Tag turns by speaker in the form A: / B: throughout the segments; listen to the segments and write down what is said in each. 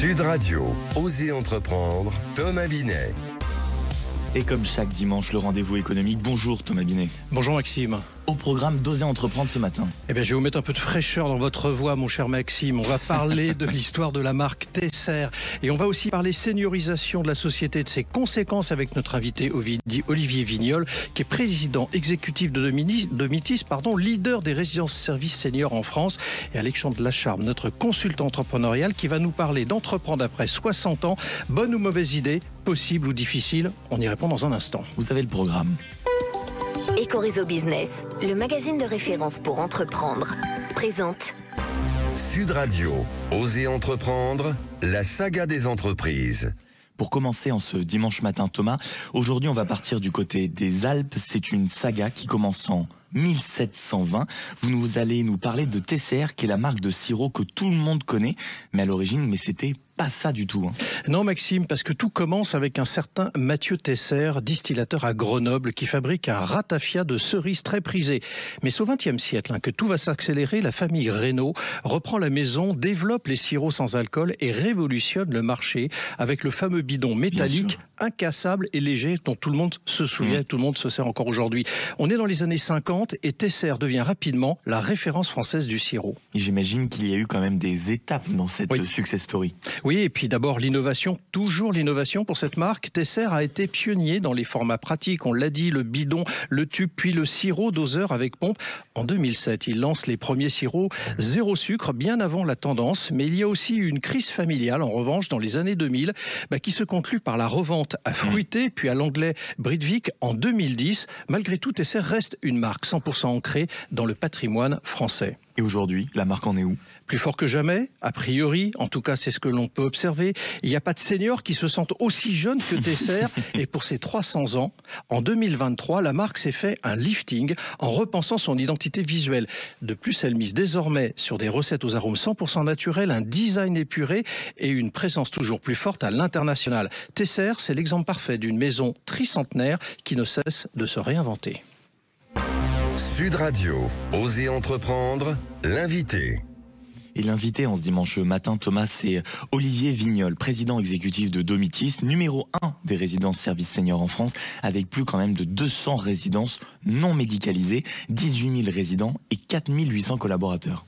A: Sud Radio, Osez entreprendre, Thomas Binet.
B: Et comme chaque dimanche, le rendez-vous économique. Bonjour Thomas Binet.
C: Bonjour Maxime.
B: Au programme d'Oser entreprendre ce matin.
C: Eh bien, je vais vous mettre un peu de fraîcheur dans votre voix, mon cher Maxime. On va parler de l'histoire de la marque Tesser. Et on va aussi parler seniorisation de la société, de ses conséquences avec notre invité Olivier Vignol, qui est président exécutif de Domitis, leader des résidences-services seniors en France. Et Alexandre Lacharme, notre consultant entrepreneurial, qui va nous parler d'entreprendre après 60 ans. Bonne ou mauvaise idée, possible ou difficile? On y répond dans un instant.
B: Vous avez le programme.
D: Ecoreso Business, le magazine de référence pour entreprendre, présente
A: Sud Radio, Osez entreprendre, la saga des entreprises.
B: Pour commencer en ce dimanche matin, Thomas, aujourd'hui on va partir du côté des Alpes. C'est une saga qui commence en 1720. Vous allez nous parler de Tesser, qui est la marque de sirop que tout le monde connaît, mais à l'origine, c'était pas ça du tout.
C: Non Maxime, parce que tout commence avec un certain Mathieu Tesser, distillateur à Grenoble, qui fabrique un ratafia de cerises très prisé. Mais c'est au XXe siècle que tout va s'accélérer. La famille Reynaud reprend la maison, développe les sirops sans alcool et révolutionne le marché avec le fameux bidon métallique incassable et léger dont tout le monde se souvient, tout le monde se sert encore aujourd'hui. On est dans les années 50 et Tesser devient rapidement la référence française du sirop.
B: Et j'imagine qu'il y a eu quand même des étapes dans cette success story.
C: Oui, et puis d'abord l'innovation, toujours l'innovation pour cette marque. Tesser a été pionnier dans les formats pratiques, on l'a dit, le bidon, le tube, puis le sirop doseur avec pompe. En 2007, il lance les premiers sirops zéro sucre, bien avant la tendance, mais il y a aussi eu une crise familiale, en revanche, dans les années 2000, qui se conclut par la revente à Fruité, puis à l'anglais Britvic en 2010. Malgré tout, Tesser reste une marque 100% ancrée dans le patrimoine français.
B: Et aujourd'hui, la marque en est où?
C: Plus fort que jamais, a priori, en tout cas c'est ce que l'on peut observer. Il n'y a pas de seniors qui se sentent aussi jeunes que Tesser. Et pour ses 300 ans, en 2023, la marque s'est fait un lifting en repensant son identité visuelle. De plus, elle mise désormais sur des recettes aux arômes 100% naturels, un design épuré et une présence toujours plus forte à l'international. Tesser, c'est l'exemple parfait d'une maison tricentenaire qui ne cesse de se réinventer.
A: Sud Radio, Osez entreprendre, l'invité.
B: Et l'invité en ce dimanche matin, Thomas, c'est Olivier Vignol, président exécutif de Domitis, numéro 1 des résidences services seniors en France, avec plus quand même de 200 résidences non médicalisées, 18 000 résidents et 4 800 collaborateurs.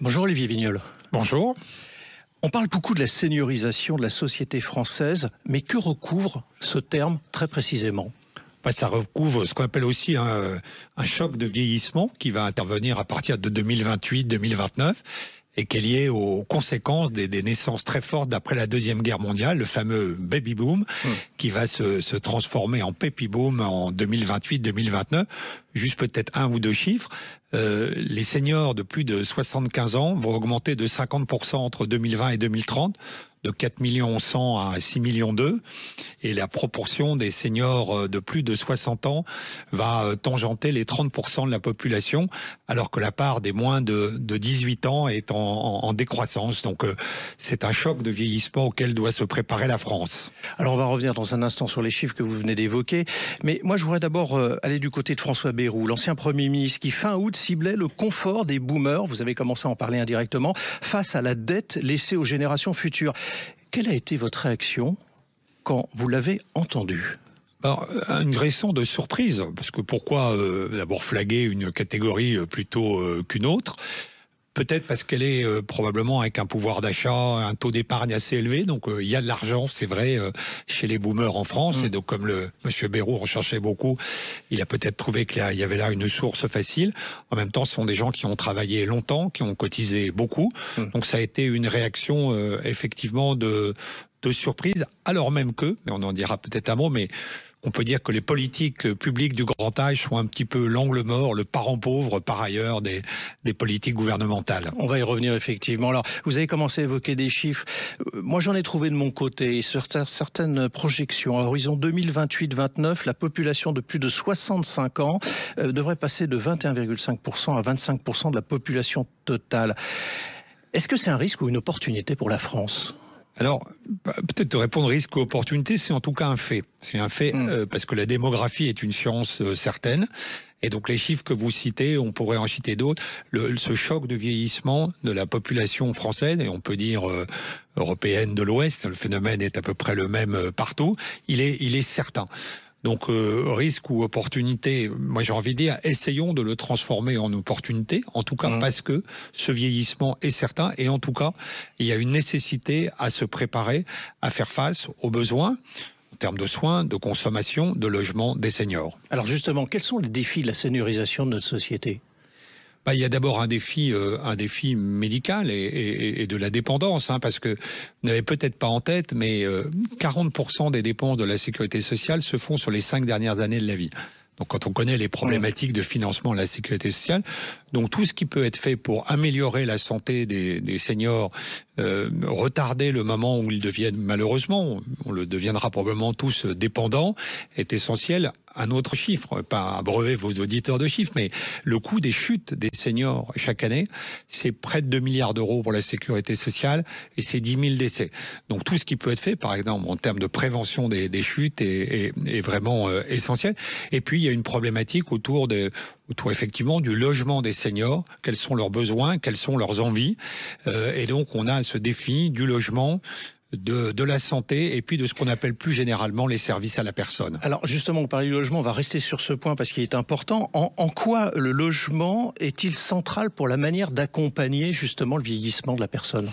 C: Bonjour Olivier Vignol.
E: Bonjour.
C: On parle beaucoup de la seniorisation de la société française, mais que recouvre ce terme très précisément ?
E: Ça recouvre ce qu'on appelle aussi un choc de vieillissement qui va intervenir à partir de 2028-2029 et qui est lié aux conséquences des naissances très fortes d'après la Deuxième Guerre mondiale, le fameux baby boom qui va se transformer en peppy boom en 2028-2029. Juste peut-être un ou deux chiffres. Les seniors de plus de 75 ans vont augmenter de 50% entre 2020 et 2030. De 4 100 000 à 6 2 millions. Et la proportion des seniors de plus de 60 ans va tangenter les 30% de la population, alors que la part des moins de 18 ans est en décroissance. Donc c'est un choc de vieillissement auquel doit se préparer la France.
C: Alors on va revenir dans un instant sur les chiffres que vous venez d'évoquer. Mais moi je voudrais d'abord aller du côté de François Bayrou, l'ancien Premier ministre qui fin août ciblait le confort des boomers, vous avez commencé à en parler indirectement, face à la dette laissée aux générations futures. Quelle a été votre réaction quand vous l'avez entendu ?
E: Alors, une réaction de surprise, parce que pourquoi d'abord flaguer une catégorie plutôt qu'une autre ? Peut-être parce qu'elle est probablement avec un pouvoir d'achat, un taux d'épargne assez élevé. Donc il y a de l'argent, c'est vrai, chez les boomers en France. Et donc comme monsieur Bayrou recherchait beaucoup, il a peut-être trouvé qu'il y avait là une source facile. En même temps, ce sont des gens qui ont travaillé longtemps, qui ont cotisé beaucoup. Donc ça a été une réaction effectivement de surprise, alors même que, mais on en dira peut-être un mot, mais on peut dire que les politiques publiques du grand âge sont un petit peu l'angle mort, le parent pauvre par ailleurs des politiques gouvernementales.
C: On va y revenir effectivement. Alors, vous avez commencé à évoquer des chiffres. Moi, j'en ai trouvé de mon côté. Sur certaines projections, à horizon 2028-29, la population de plus de 65 ans devrait passer de 21,5% à 25% de la population totale. Est-ce que c'est un risque ou une opportunité pour la France ?
E: Alors, peut-être te répondre risque ou opportunité, c'est en tout cas un fait. C'est un fait parce que la démographie est une science certaine. Et donc les chiffres que vous citez, on pourrait en citer d'autres. Ce choc de vieillissement de la population française, et on peut dire européenne de l'Ouest, le phénomène est à peu près le même partout, il est certain. Donc risque ou opportunité, moi j'ai envie de dire, essayons de le transformer en opportunité, en tout cas parce que ce vieillissement est certain, et en tout cas il y a une nécessité à se préparer, à faire face aux besoins en termes de soins, de consommation, de logement des seniors.
C: Alors justement, quels sont les défis de la seniorisation de notre société ?
E: Il y a d'abord un défi médical et de la dépendance, parce que vous n'avez peut-être pas en tête, mais 40% des dépenses de la sécurité sociale se font sur les 5 dernières années de la vie. Donc quand on connaît les problématiques de financement de la sécurité sociale, donc tout ce qui peut être fait pour améliorer la santé des seniors, retarder le moment où ils deviennent, malheureusement, on le deviendra probablement tous dépendants, est essentiel. Un autre chiffre, pas abreuver vos auditeurs de chiffres, mais le coût des chutes des seniors chaque année, c'est près de 2 milliards d'euros pour la sécurité sociale et c'est 10 000 décès. Donc tout ce qui peut être fait, par exemple, en termes de prévention des chutes est vraiment essentiel. Et puis il y a une problématique autour effectivement du logement des seniors, quels sont leurs besoins, quelles sont leurs envies. Et donc on a ce défi du logement, de la santé et puis de ce qu'on appelle plus généralement les services à la personne.
C: Alors justement, on parlait du logement, on va rester sur ce point parce qu'il est important. En quoi le logement est-il central pour la manière d'accompagner justement le vieillissement de la personne ?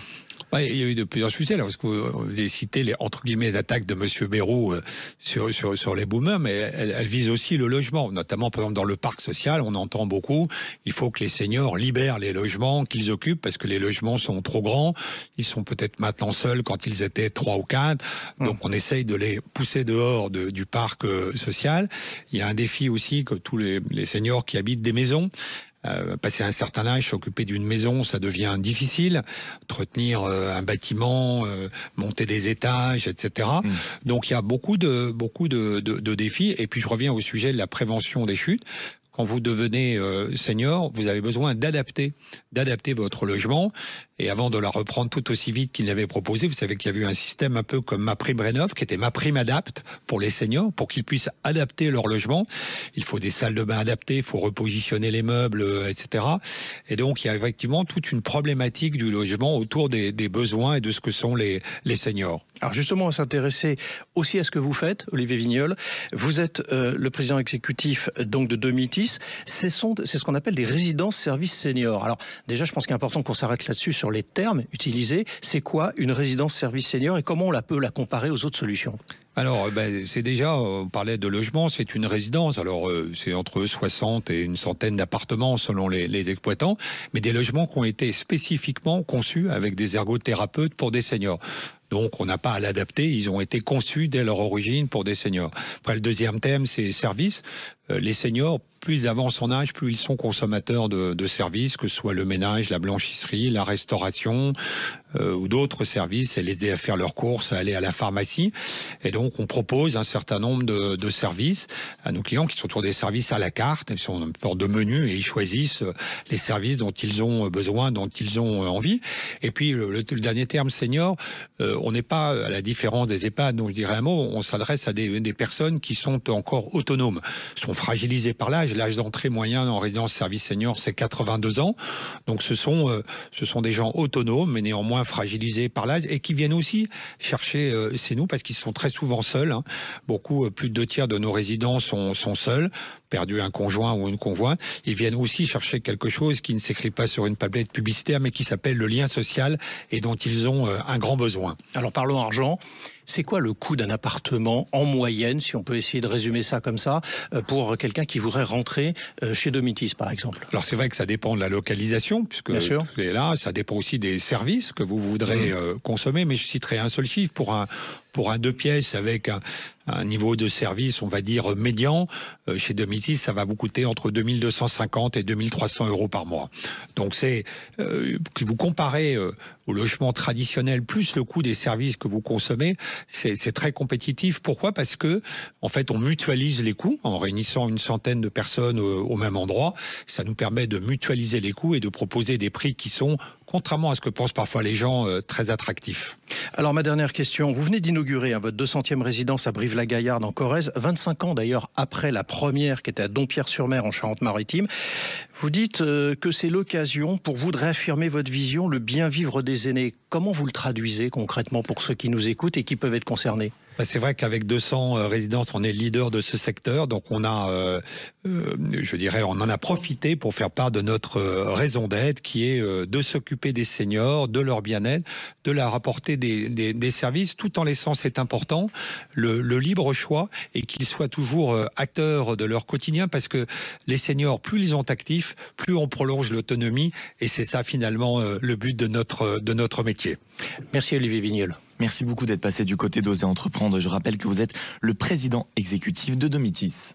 E: Il y a eu de plusieurs sujets, là, parce que vous avez cité les, entre guillemets, attaques de M. Bayrou sur les boomers, mais elle vise aussi le logement, notamment par exemple dans le parc social, on entend beaucoup, il faut que les seniors libèrent les logements qu'ils occupent, parce que les logements sont trop grands, ils sont peut-être maintenant seuls quand ils étaient 3 ou 4, donc on essaye de les pousser dehors du parc social. Il y a un défi aussi que tous les seniors qui habitent des maisons, passer un certain âge, s'occuper d'une maison, ça devient difficile. Entretenir un bâtiment, monter des étages, etc. Donc il y a beaucoup de défis. Et puis je reviens au sujet de la prévention des chutes. Quand vous devenez senior, vous avez besoin d'adapter votre logement. Et avant de la reprendre tout aussi vite qu'il l'avait proposé, vous savez qu'il y avait eu un système un peu comme MaPrimeRénov', qui était MaPrimeAdapt pour les seniors, pour qu'ils puissent adapter leur logement. Il faut des salles de bain adaptées, il faut repositionner les meubles, etc. Et donc, il y a effectivement toute une problématique du logement autour des besoins et de ce que sont les seniors.
C: Alors justement, on va s'intéresser aussi à ce que vous faites, Olivier Vignol. Vous êtes le président exécutif donc de Domitis. C'est ce qu'on appelle des résidences services seniors. Alors déjà, je pense qu'il est important qu'on s'arrête là-dessus sur les termes utilisés. C'est quoi une résidence service senior et comment on peut la comparer aux autres solutions ?
E: Alors, c'est déjà, on parlait de logement, c'est une résidence. Alors, c'est entre 60 et une centaine d'appartements selon les exploitants, mais des logements qui ont été spécifiquement conçus avec des ergothérapeutes pour des seniors. Donc, on n'a pas à l'adapter, ils ont été conçus dès leur origine pour des seniors. Après, le deuxième thème, c'est services. Les seniors, plus ils avancent en âge, plus ils sont consommateurs de services, que ce soit le ménage, la blanchisserie, la restauration ou d'autres services, et les aider à faire leurs courses, à aller à la pharmacie. Et donc, on propose un certain nombre de services à nos clients qui sont toujours des services à la carte. Ils sont une sorte de menu et ils choisissent les services dont ils ont besoin, dont ils ont envie. Et puis, le dernier terme, senior, on n'est pas, à la différence des EHPAD, donc je dirais un mot, on s'adresse à des personnes qui sont encore autonomes, sont fragilisées par l'âge. L'âge d'entrée moyen en résidence service senior, c'est 82 ans. Donc ce sont des gens autonomes, mais néanmoins fragilisés par l'âge, et qui viennent aussi chercher chez nous, parce qu'ils sont très souvent seuls. Beaucoup, plus de 2/3 de nos résidents sont seuls, perdu un conjoint ou une conjointe. Ils viennent aussi chercher quelque chose qui ne s'écrit pas sur une tablette publicitaire, mais qui s'appelle le lien social, et dont ils ont un grand besoin.
C: Alors parlons argent. C'est quoi le coût d'un appartement en moyenne, si on peut essayer de résumer ça comme ça, pour quelqu'un qui voudrait rentrer chez Domitis, par exemple?
E: Alors c'est vrai que ça dépend de la localisation, puisque là, ça dépend aussi des services que vous voudrez consommer, mais je citerai un seul chiffre. Pour un 2 pièces avec un niveau de service, on va dire, médian, chez Domitis, ça va vous coûter entre 2250 et 2300 euros par mois. Donc c'est, que vous comparez au logement traditionnel plus le coût des services que vous consommez, c'est très compétitif. Pourquoi ? Parce que, en fait, on mutualise les coûts en réunissant une centaine de personnes au même endroit. Ça nous permet de mutualiser les coûts et de proposer des prix qui sont, contrairement à ce que pensent parfois les gens, très attractifs.
C: Alors ma dernière question, vous venez d'inaugurer votre 200e résidence à Brive-la-Gaillarde en Corrèze, 25 ans d'ailleurs après la première qui était à Dompierre-sur-Mer en Charente-Maritime. Vous dites que c'est l'occasion pour vous de réaffirmer votre vision, le bien vivre des aînés. Comment vous le traduisez concrètement pour ceux qui nous écoutent et qui peuvent être concernés ?
E: C'est vrai qu'avec 200 résidences, on est leader de ce secteur. Donc on a, on en a profité pour faire part de notre raison d'être, qui est de s'occuper des seniors, de leur bien-être, de leur apporter des services, tout en laissant, c'est important, le libre choix et qu'ils soient toujours acteurs de leur quotidien, parce que les seniors, plus ils sont actifs, plus on prolonge l'autonomie, et c'est ça finalement le but de notre métier.
C: Merci Olivier Vignol.
B: Merci beaucoup d'être passé du côté d'Oser Entreprendre. Je rappelle que vous êtes le président exécutif de Domitis.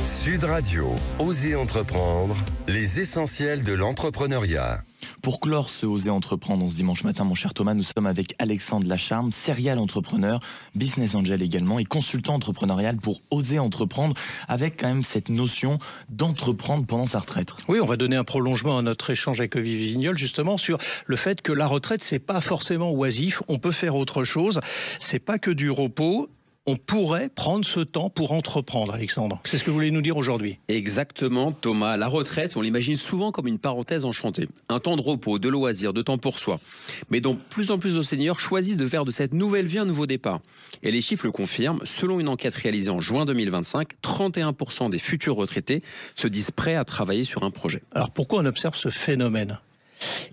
A: Sud Radio, Oser Entreprendre, les essentiels de l'entrepreneuriat.
B: Pour clore ce Oser Entreprendre ce dimanche matin, mon cher Thomas, nous sommes avec Alexandre Lacharme, serial entrepreneur, business angel également et consultant entrepreneurial pour Oser Entreprendre, avec quand même cette notion d'entreprendre pendant sa retraite.
C: Oui, on va donner un prolongement à notre échange avec Olivier Vignol justement sur le fait que la retraite, c'est pas forcément oisif, on peut faire autre chose, c'est pas que du repos. On pourrait prendre ce temps pour entreprendre, Alexandre. C'est ce que vous voulez nous dire aujourd'hui.
F: Exactement, Thomas. La retraite, on l'imagine souvent comme une parenthèse enchantée. Un temps de repos, de loisirs, de temps pour soi. Mais donc, plus en plus de seniors choisissent de faire de cette nouvelle vie un nouveau départ. Et les chiffres le confirment. Selon une enquête réalisée en juin 2025, 31% des futurs retraités se disent prêts à travailler sur un projet.
C: Alors pourquoi on observe ce phénomène ?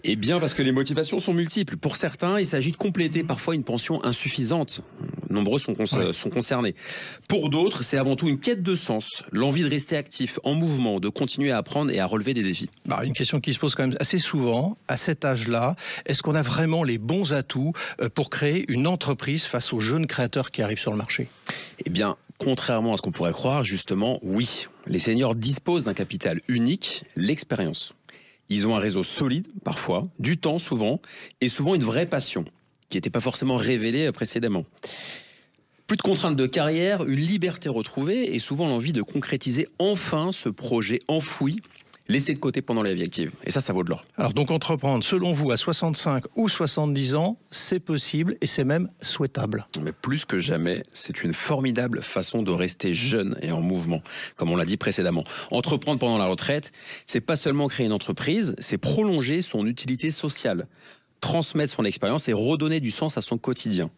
F: Eh bien parce que les motivations sont multiples. Pour certains, il s'agit de compléter parfois une pension insuffisante. Nombreux sont concernés. Pour d'autres, c'est avant tout une quête de sens, l'envie de rester actif, en mouvement, de continuer à apprendre et à relever des défis.
C: Une question qui se pose quand même assez souvent, à cet âge-là, est-ce qu'on a vraiment les bons atouts pour créer une entreprise face aux jeunes créateurs qui arrivent sur le marché ?
F: Eh bien, contrairement à ce qu'on pourrait croire, justement, oui. Les seniors disposent d'un capital unique, l'expérience. Ils ont un réseau solide, parfois, du temps souvent, et souvent une vraie passion, qui n'était pas forcément révélée précédemment. Plus de contraintes de carrière, une liberté retrouvée, et souvent l'envie de concrétiser enfin ce projet enfoui, laissé de côté pendant la vie active. Et ça vaut de l'or.
C: Alors donc entreprendre, selon vous, à 65 ou 70 ans, c'est possible et c'est même souhaitable.
F: Mais plus que jamais, c'est une formidable façon de rester jeune et en mouvement, comme on l'a dit précédemment. Entreprendre pendant la retraite, c'est pas seulement créer une entreprise, c'est prolonger son utilité sociale, transmettre son expérience et redonner du sens à son quotidien.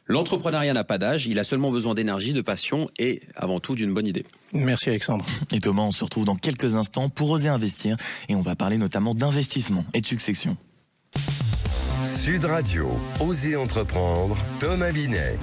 F: L'entrepreneuriat n'a pas d'âge, il a seulement besoin d'énergie, de passion et avant tout d'une bonne idée.
C: Merci Alexandre.
B: Et Thomas, on se retrouve dans quelques instants pour Oser Investir et on va parler notamment d'investissement et de succession.
A: Sud Radio, Oser Entreprendre, Thomas Binet.